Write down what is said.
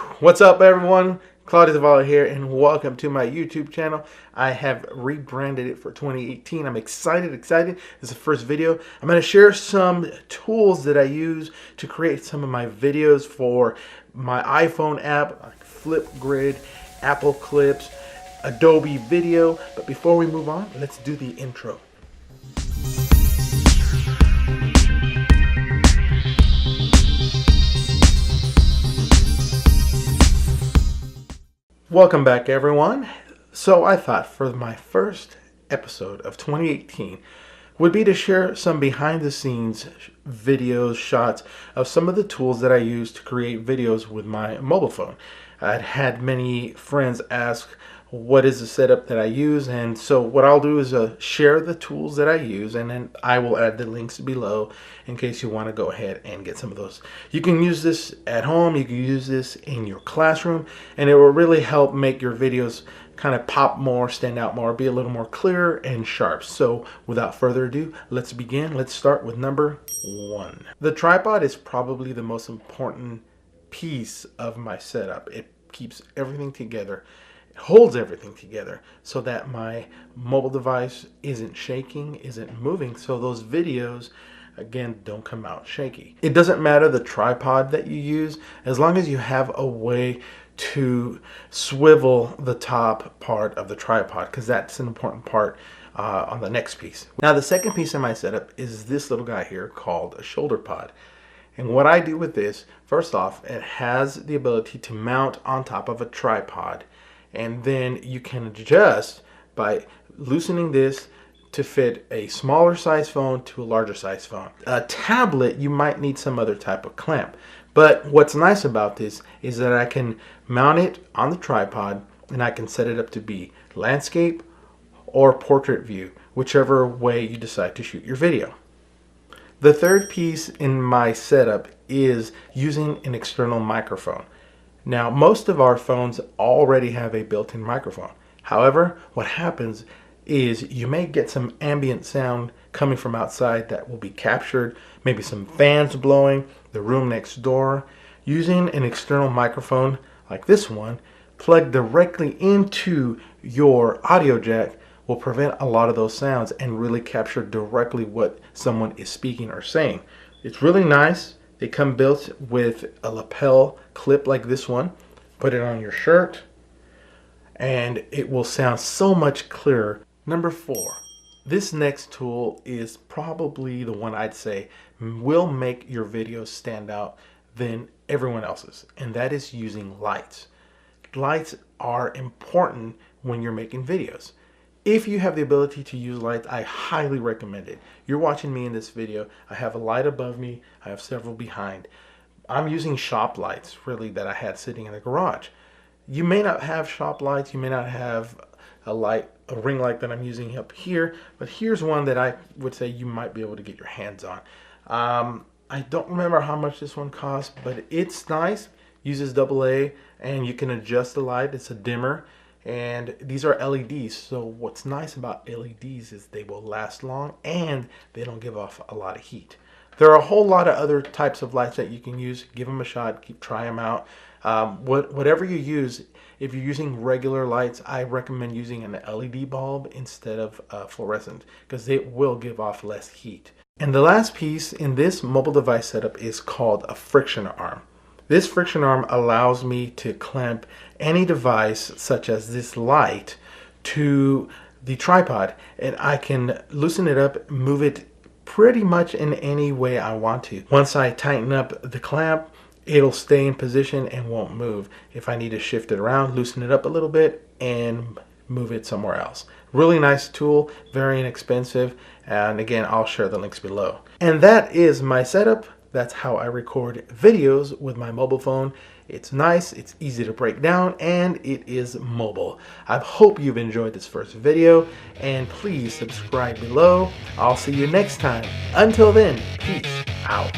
What's up, everyone? Claudio Zavala here, and welcome to my YouTube channel. I have rebranded it for 2018. I'm excited. This is the first video. I'm going to share some tools that I use to create some of my videos for my iPhone app, like Flipgrid, AppleClips, Adobe Video. But before we move on, let's do the intro. Welcome back, everyone. So I thought for my first episode of 2018 would be to share some behind the scenes videos, shots of some of the tools that I use to create videos with my mobile phone. I'd had many friends ask what is the setup that I use, and so what I'll do is share the tools that I use, and then I will add the links below in case you want to go ahead and get some of those. You can use this at home, you can use this in your classroom, and it will really help make your videos kind of pop more, stand out more, be a little more clear and sharp. So without further ado, let's begin. Let's start with number 1. The tripod is probably the most important piece of my setup. It keeps everything together. Holds everything together so that my mobile device isn't shaking, isn't moving, so those videos again don't come out shaky. It doesn't matter the tripod that you use, as long as you have a way to swivel the top part of the tripod, because that's an important part on the next piece. Now the second piece of my setup is this little guy here called a shoulder pod. And what I do with this, first off, it has the ability to mount on top of a tripod. And then you can adjust by loosening this to fit a smaller size phone to a larger size phone. A tablet, you might need some other type of clamp. But what's nice about this is that I can mount it on the tripod and I can set it up to be landscape or portrait view, whichever way you decide to shoot your video. The third piece in my setup is using an external microphone. Now, most of our phones already have a built-in microphone. However, what happens is you may get some ambient sound coming from outside that will be captured, maybe some fans blowing, the room next door. Using an external microphone like this one, plugged directly into your audio jack, will prevent a lot of those sounds and really capture directly what someone is speaking or saying. It's really nice. They come built with a lapel clip like this one. Put it on your shirt and it will sound so much clearer. Number 4. This next tool is probably the one I'd say will make your videos stand out than everyone else's, and that is using lights. Lights are important when you're making videos. If you have the ability to use lights, I highly recommend it. You're watching me in this video. I have a light above me. I have several behind. I'm using shop lights, really, that I had sitting in the garage. You may not have shop lights. You may not have a ring light that I'm using up here, but here's one that I would say you might be able to get your hands on. I don't remember how much this one costs, but it's nice. Uses AA, and you can adjust the light. It's a dimmer. And these are LEDs, so what's nice about LEDs is they will last long and they don't give off a lot of heat. There are a whole lot of other types of lights that you can use. Give them a shot, try them out. Whatever you use, if you're using regular lights, I recommend using an LED bulb instead of fluorescent, because it will give off less heat. And the last piece in this mobile device setup is called a friction arm. This friction arm allows me to clamp any device, such as this light, to the tripod, and I can loosen it up, move it pretty much in any way I want to. Once I tighten up the clamp, it'll stay in position and won't move. If I need to shift it around, loosen it up a little bit, and move it somewhere else. Really nice tool, very inexpensive, and again, I'll share the links below. And that is my setup. That's how I record videos with my mobile phone. It's nice, it's easy to break down, and it is mobile. I hope you've enjoyed this first video, and please subscribe below. I'll see you next time. Until then, peace out.